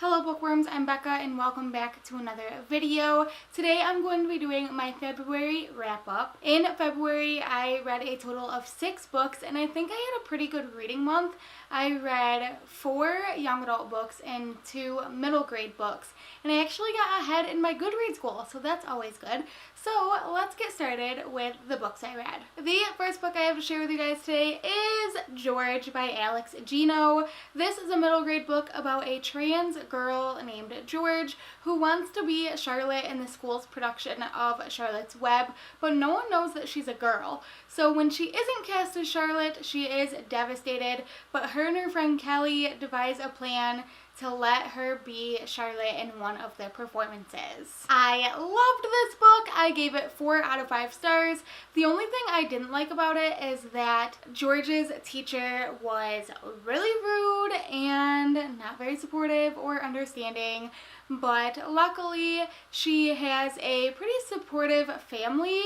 Hello bookworms, I'm Becca and welcome back to another video. Today I'm going to be doing my February wrap-up. In February I read a total of 6 books and I think I had a pretty good reading month. I read 4 young adult books and 2 middle grade books, and I actually got ahead in my Goodreads goal, so that's always good. So let's get started with the books I read. The first book I have to share with you guys today is George by Alex Gino. This is a middle grade book about a trans girl named George who wants to be Charlotte in the school's production of Charlotte's Web, but no one knows that she's a girl. So when she isn't cast as Charlotte, she is devastated, but her and her friend Kelly devise a plan to let her be Charlotte in one of their performances. I loved this book. I gave it 4 out of 5 stars. The only thing I didn't like about it is that George's teacher was really rude and not very supportive or understanding, but luckily she has a pretty supportive family.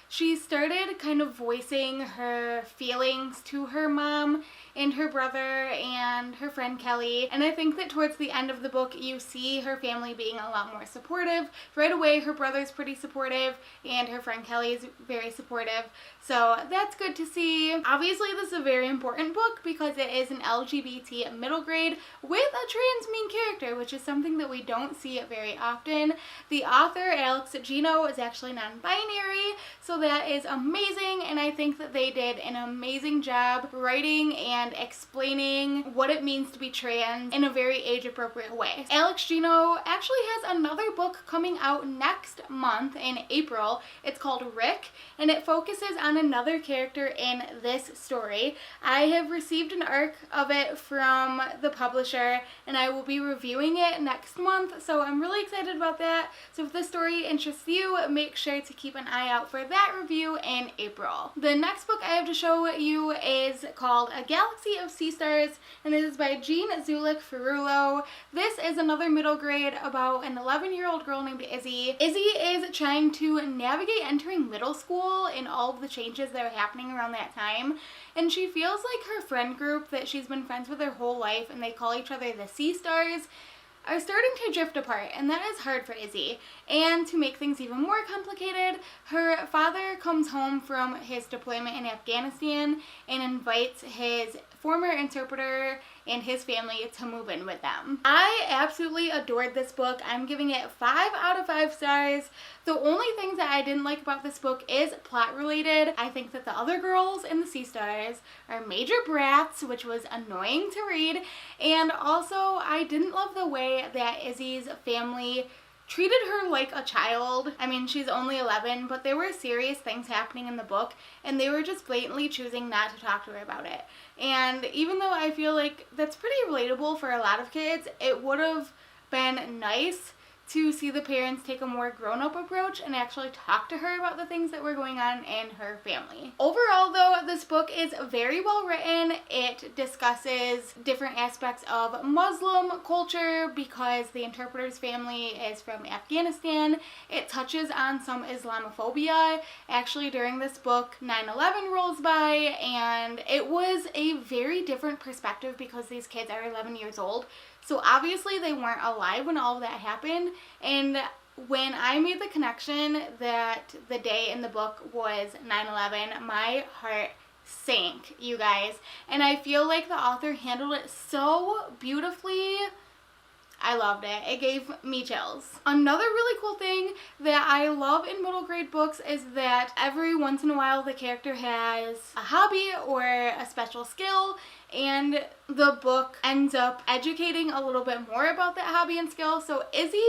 She started kind of voicing her feelings to her mom and her brother and her friend Kelly, and I think that towards the end of the book you see her family being a lot more supportive. Right away her brother's pretty supportive and her friend Kelly is very supportive, so that's good to see. Obviously this is a very important book because it is an LGBT middle grade with a trans main character, which is something that we don't see very often. The author, Alex Gino, is actually non-binary, so that is amazing, and I think that they did an amazing job writing and explaining what it means to be trans in a very age-appropriate way. Alex Gino actually has another book coming out next month in April. It's called Rick, and it focuses on another character in this story. I have received an arc of it from the publisher, and I will be reviewing it next month, so I'm really excited about that. So if this story interests you, make sure to keep an eye out for that review in April. The next book I have to show you is called A Galaxy of Sea Stars, and it is by Jean Zulik Ferrulo. This is another middle grade about an 11-year-old girl named Izzy. Izzy is trying to navigate entering middle school and all of the changes that are happening around that time, and she feels like her friend group that she's been friends with her whole life, and they call each other the Sea Stars, are starting to drift apart, and that is hard for Izzy. And to make things even more complicated, her father comes home from his deployment in Afghanistan and invites his former interpreter and his family to move in with them. I absolutely adored this book. I'm giving it 5 out of 5 stars. The only things that I didn't like about this book is plot related. I think that the other girls in the Sea Stars are major brats, which was annoying to read, and also I didn't love the way that Izzy's family treated her like a child. I mean, she's only 11, but there were serious things happening in the book, and they were just blatantly choosing not to talk to her about it. And even though I feel like that's pretty relatable for a lot of kids, it would have been nice to see the parents take a more grown-up approach and actually talk to her about the things that were going on in her family. Overall though, this book is very well written. It discusses different aspects of Muslim culture because the interpreter's family is from Afghanistan. It touches on some Islamophobia. Actually, during this book, 9/11 rolls by, and it was a very different perspective because these kids are 11 years old. So obviously they weren't alive when all of that happened, and when I made the connection that the day in the book was 9/11, my heart sank, you guys. And I feel like the author handled it so beautifully. I loved it. It gave me chills. Another really cool thing that I love in middle grade books is that every once in a while the character has a hobby or a special skill, and the book ends up educating a little bit more about that hobby and skill. So Izzy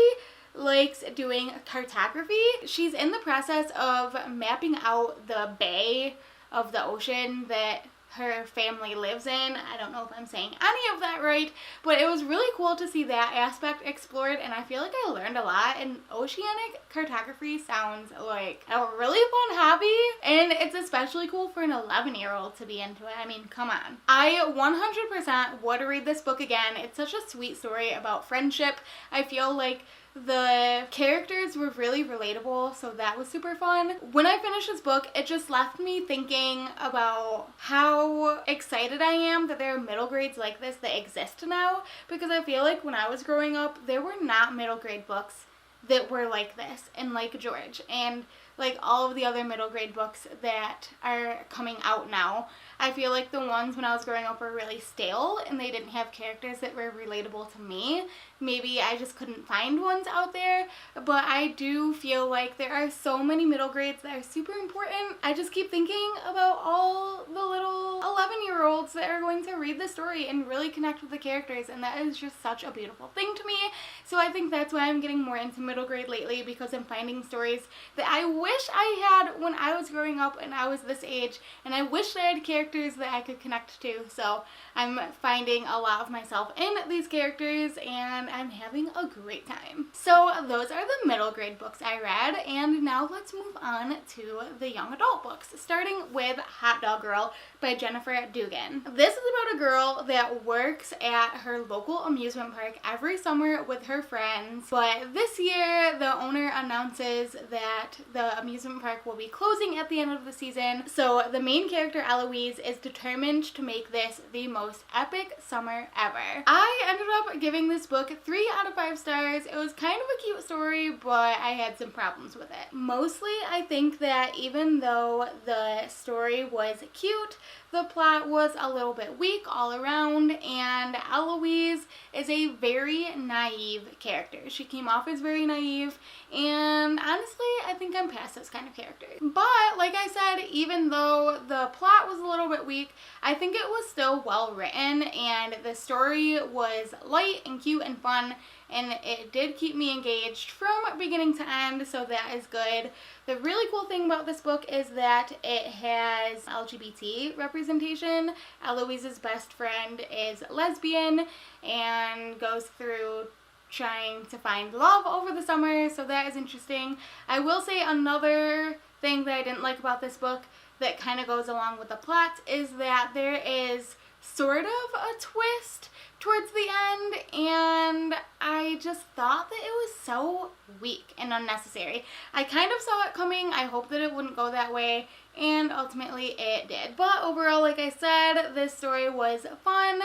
likes doing cartography. She's in the process of mapping out the bay of the ocean that her family lives in. I don't know if I'm saying any of that right, but it was really cool to see that aspect explored, and I feel like I learned a lot, and oceanic cartography sounds like a really fun hobby, and it's especially cool for an 11-year-old to be into it. I mean, come on. I 100% would read this book again. It's such a sweet story about friendship. I feel like The characters were really relatable, so that was super fun. When I finished this book, it just left me thinking about how excited I am that there are middle grades like this that exist now, because I feel like when I was growing up, there were not middle grade books that were like this and like George and like all of the other middle grade books that are coming out now. I feel like the ones when I was growing up were really stale and they didn't have characters that were relatable to me. Maybe I just couldn't find ones out there, but I do feel like there are so many middle grades that are super important. I just keep thinking about all the little 11-year-olds that are going to read the story and really connect with the characters, and that is just such a beautiful thing to me. So I think that's why I'm getting more into middle grade lately, because I'm finding stories that I wish I had when I was growing up and I was this age, and I wish I had characters that I could connect to. So I'm finding a lot of myself in these characters and I'm having a great time. So those are the middle grade books I read, and now let's move on to the young adult books, starting with Hot Dog Girl by Jennifer Dugan. This is about a girl that works at her local amusement park every summer with her friends, but this year the owner announces that the amusement park will be closing at the end of the season. So the main character, Eloise, is determined to make this the most epic summer ever. I ended up giving this book 3 out of 5 stars. It was kind of a cute story, but I had some problems with it. Mostly, I think that even though the story was cute, the plot was a little bit weak all around, and Eloise is a very naive character. She came off as very naive, and honestly, I think I'm past those kind of characters. But, like I said, even though the plot was a little bit weak, I think it was still well written, and the story was light and cute and fun, and it did keep me engaged from beginning to end, so that is good. The really cool thing about this book is that it has LGBT representation. Eloise's best friend is lesbian and goes through trying to find love over the summer, so that is interesting. I will say another thing that I didn't like about this book that kind of goes along with the plot is that there is sort of a twist towards the end, and I just thought that it was so weak and unnecessary. I kind of saw it coming. I hoped that it wouldn't go that way, and ultimately it did. But overall, like I said, this story was fun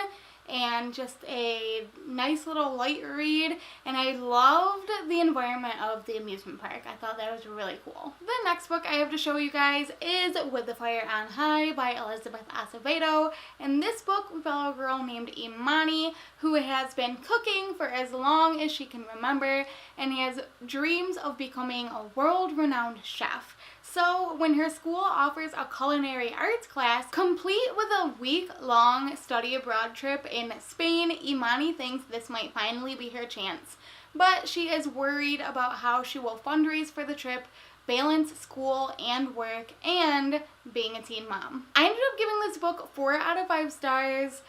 and just a nice little light read, and I loved the environment of the amusement park. I thought that was really cool. The next book I have to show you guys is With the Fire on High by Elizabeth Acevedo. In this book, we follow a girl named Imani who has been cooking for as long as she can remember and has dreams of becoming a world-renowned chef. So when her school offers a culinary arts class, complete with a week-long study abroad trip in Spain, Imani thinks this might finally be her chance. But she is worried about how she will fundraise for the trip, balance school and work, and being a teen mom. I ended up giving this book 4 out of 5 stars.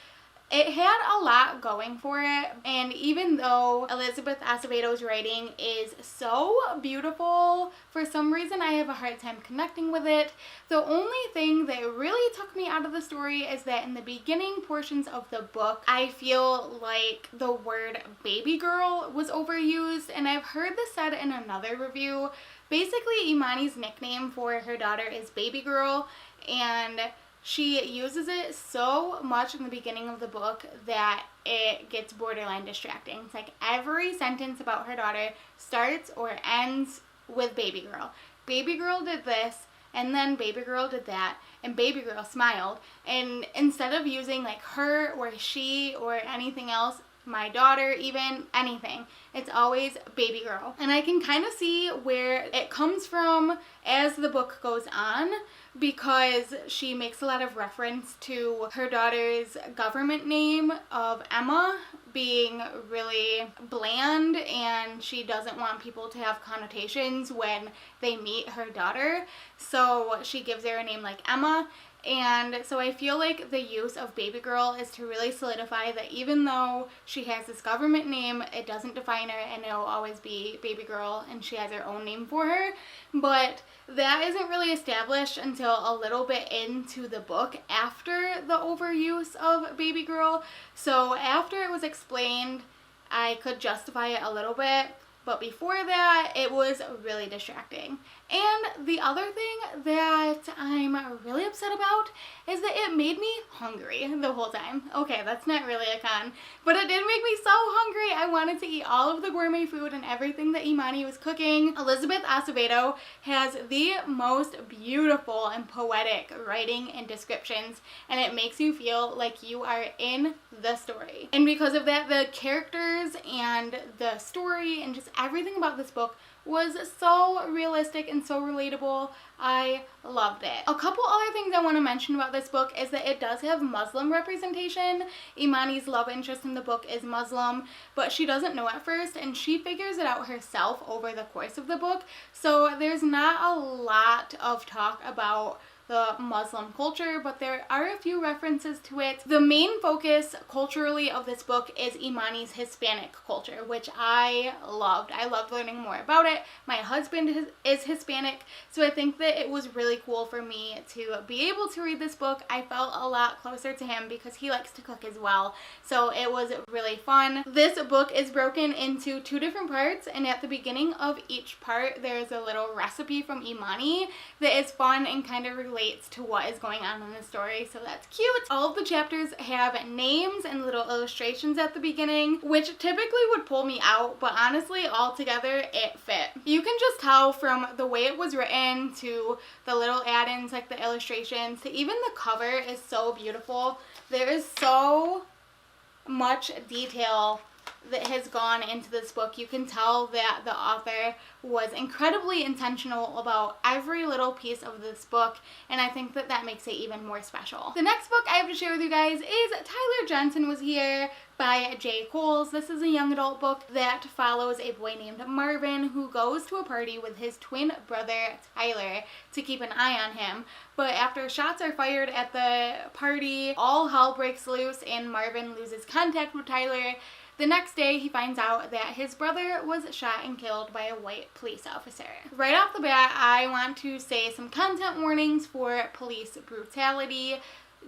It had a lot going for it, and even though Elizabeth Acevedo's writing is so beautiful, for some reason I have a hard time connecting with it. The only thing that really took me out of the story is that in the beginning portions of the book, I feel like the word baby girl was overused, and I've heard this said in another review. Basically, Imani's nickname for her daughter is baby girl, and she uses it so much in the beginning of the book that it gets borderline distracting. It's like every sentence about her daughter starts or ends with baby girl. Baby girl did this, and then baby girl did that, and baby girl smiled. And instead of using like her or she or anything else, my daughter, even anything, it's always baby girl. And I can kind of see where it comes from as the book goes on, because she makes a lot of reference to her daughter's government name of Emma being really bland, and she doesn't want people to have connotations when they meet her daughter, so she gives her a name like Emma. And so I feel like the use of baby girl is to really solidify that even though she has this government name, it doesn't define her, and it'll always be baby girl, and she has her own name for her. But that isn't really established until a little bit into the book after the overuse of baby girl. So after it was explained, I could justify it a little bit. but before that, it was really distracting. And the other thing that I'm really upset about is that it made me hungry the whole time. Okay, that's not really a con, but it did make me so hungry. I wanted to eat all of the gourmet food and everything that Imani was cooking. Elizabeth Acevedo has the most beautiful and poetic writing and descriptions, and it makes you feel like you are in the story. And because of that, the characters and the story and just everything about this book was so realistic and so relatable. I loved it. A couple other things I want to mention about this book is that it does have Muslim representation. Imani's love interest in the book is Muslim, but she doesn't know at first, and she figures it out herself over the course of the book. So there's not a lot of talk about the Muslim culture, but there are a few references to it. The main focus culturally of this book is Imani's Hispanic culture, which I loved. I loved learning more about it. My husband is Hispanic, so I think that it was really cool for me to be able to read this book. I felt a lot closer to him because he likes to cook as well, so it was really fun. This book is broken into 2 different parts, and at the beginning of each part there's a little recipe from Imani that is fun and kind of relates to what is going on in the story, so that's cute. All of the chapters have names and little illustrations at the beginning, which typically would pull me out, but honestly, all together, it fit. You can just tell from the way it was written to the little add-ins like the illustrations to even the cover is so beautiful. There is so much detail that has gone into this book. You can tell that the author was incredibly intentional about every little piece of this book, and I think that that makes it even more special. The next book I have to share with you guys is Tyler Johnson Was Here by J. Coles. This is a young adult book that follows a boy named Marvin who goes to a party with his twin brother Tyler to keep an eye on him. But after shots are fired at the party, all hell breaks loose and Marvin loses contact with Tyler. The next day, he finds out that his brother was shot and killed by a white police officer. Right off the bat, I want to say some content warnings for police brutality,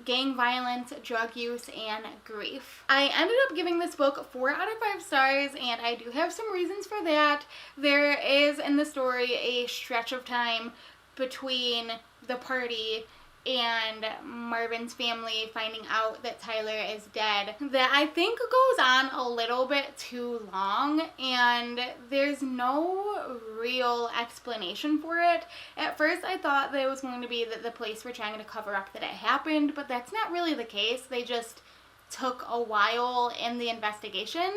gang violence, drug use, and grief. I ended up giving this book 4 out of 5 stars, and I do have some reasons for that. There is in the story a stretch of time between the party and Marvin's family finding out that Tyler is dead that I think goes on a little bit too long, and there's no real explanation for it. At first I thought that it was going to be that the police were trying to cover up that it happened, but that's not really the case. They just took a while in the investigation,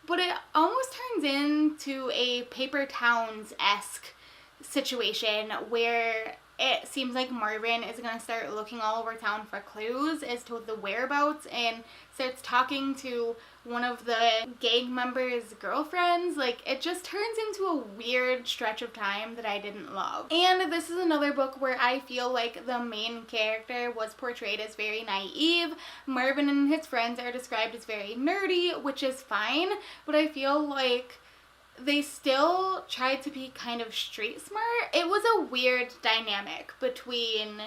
but it almost turns into a Paper Towns-esque situation where it seems like Marvin is going to start looking all over town for clues as to the whereabouts and starts talking to one of the gang members' girlfriends. Like, it just turns into a weird stretch of time that I didn't love. And this is another book where I feel like the main character was portrayed as very naive. Marvin and his friends are described as very nerdy, which is fine, but I feel like they still tried to be kind of street smart. It was a weird dynamic between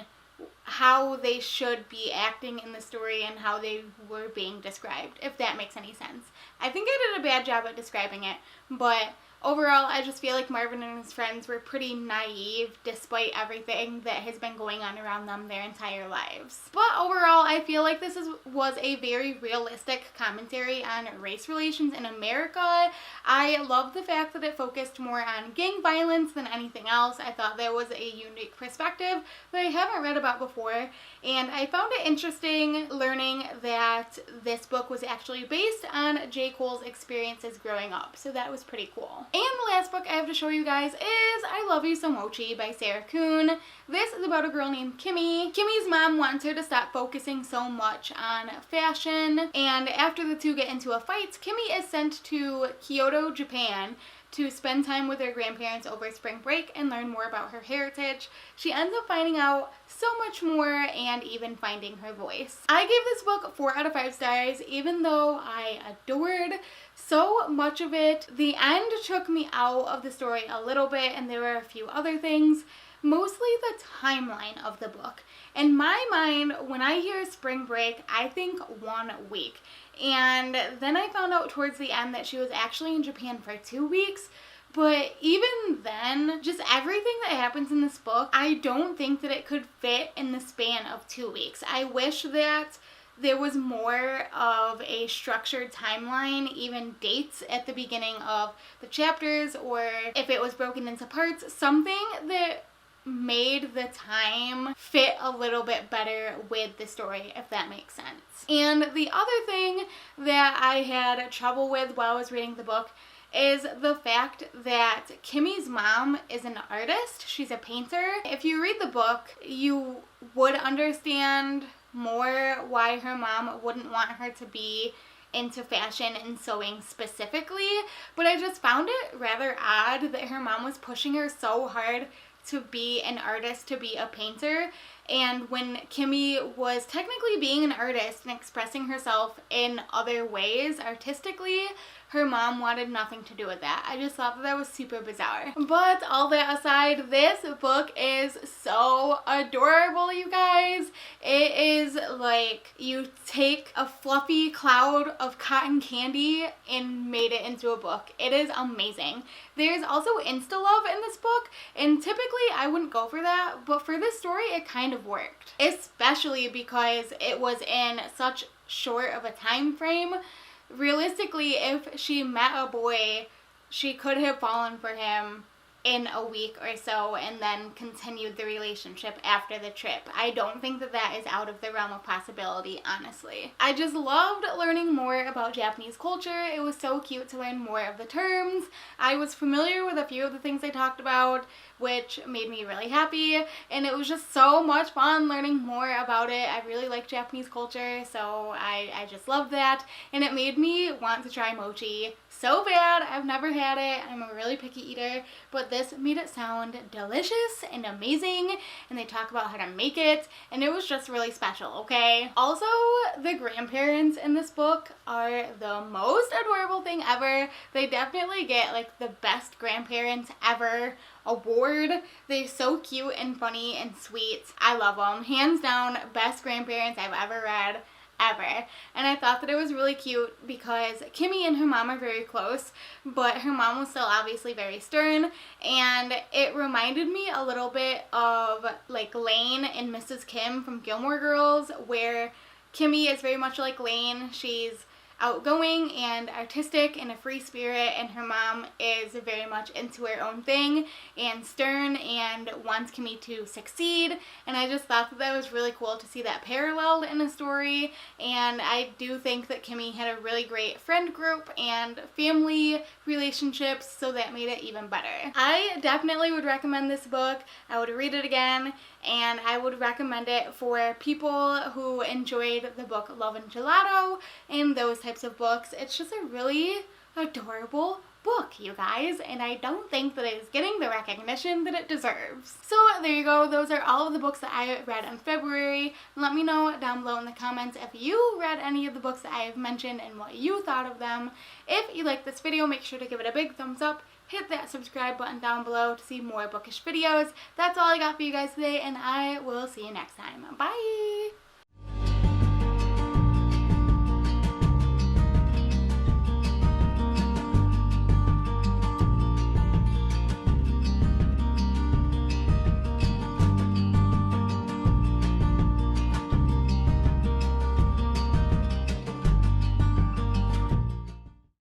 how they should be acting in the story and how they were being described, if that makes any sense. I think I did a bad job at describing it, but overall, I just feel like Marvin and his friends were pretty naive despite everything that has been going on around them their entire lives. But overall, I feel like this was a very realistic commentary on race relations in America. I love the fact that it focused more on gang violence than anything else. I thought there was a unique perspective that I haven't read about before, and I found it interesting learning that this book was actually based on J. Cole's experiences growing up, so that was pretty cool. And the last book I have to show you guys is I Love You So Muchi by Sarah Kuhn. This is about a girl named Kimmy. Kimmy's mom wants her to stop focusing so much on fashion, and after the two get into a fight, Kimmy is sent to Kyoto, Japan to spend time with her grandparents over spring break and learn more about her heritage. She ends up finding out so much more and even finding her voice. I gave this book 4 out of 5 stars, even though I adored so much of it. The end took me out of the story a little bit, and there were a few other things, mostly the timeline of the book. In my mind, when I hear spring break, I think 1 week. And then I found out towards the end that she was actually in Japan for 2 weeks. But even then, just everything that happens in this book, I don't think that it could fit in the span of 2 weeks. I wish that there was more of a structured timeline, even dates at the beginning of the chapters, or if it was broken into parts, something that made the time fit a little bit better with the story, if that makes sense. And the other thing that I had trouble with while I was reading the book is the fact that Kimmy's mom is an artist. She's a painter. If you read the book, you would understand more why her mom wouldn't want her to be into fashion and sewing specifically, but I just found it rather odd that her mom was pushing her so hard to be an artist, to be a painter, and when Kimmy was technically being an artist and expressing herself in other ways artistically, her mom wanted nothing to do with that. I just thought that was super bizarre. But all that aside, this book is so adorable, you guys. It is like you take a fluffy cloud of cotton candy and made it into a book. It is amazing. There's also insta-love in this book, and typically I wouldn't go for that, but for this story it kind of worked. Especially because it was in such short of a time frame. Realistically, if she met a boy, she could have fallen for him in a week or so and then continued the relationship after the trip. I don't think that that is out of the realm of possibility, honestly. I just loved learning more about Japanese culture. It was so cute to learn more of the terms. I was familiar with a few of the things they talked about, which made me really happy, and it was just so much fun learning more about it. I really like Japanese culture, so I just loved that, and it made me want to try mochi so bad. I've never had it. I'm a really picky eater, but this made it sound delicious and amazing, and they talk about how to make it, and it was just really special, okay? Also, the grandparents in this book are the most adorable thing ever. They definitely get like the best grandparents ever award. They're so cute and funny and sweet. I love them. Hands down, best grandparents I've ever read. Ever. And I thought that it was really cute because Kimmy and her mom are very close, but her mom was still obviously very stern, and it reminded me a little bit of like Lane and Mrs. Kim from Gilmore Girls, where Kimmy is very much like Lane. She's outgoing and artistic and a free spirit, and her mom is very much into her own thing and stern and wants Kimmy to succeed, and I just thought that that was really cool to see that paralleled in a story. And I do think that Kimmy had a really great friend group and family relationships, so that made it even better. I definitely would recommend this book. I would read it again, and I would recommend it for people who enjoyed the book Love and Gelato and those types of books. It's just a really adorable book, you guys, and I don't think that it's getting the recognition that it deserves. So there you go. Those are all of the books that I read in February. Let me know down below in the comments if you read any of the books that I have mentioned and what you thought of them. If you like this video, make sure to give it a big thumbs up. Hit that subscribe button down below to see more bookish videos. That's all I got for you guys today, and I will see you next time. Bye!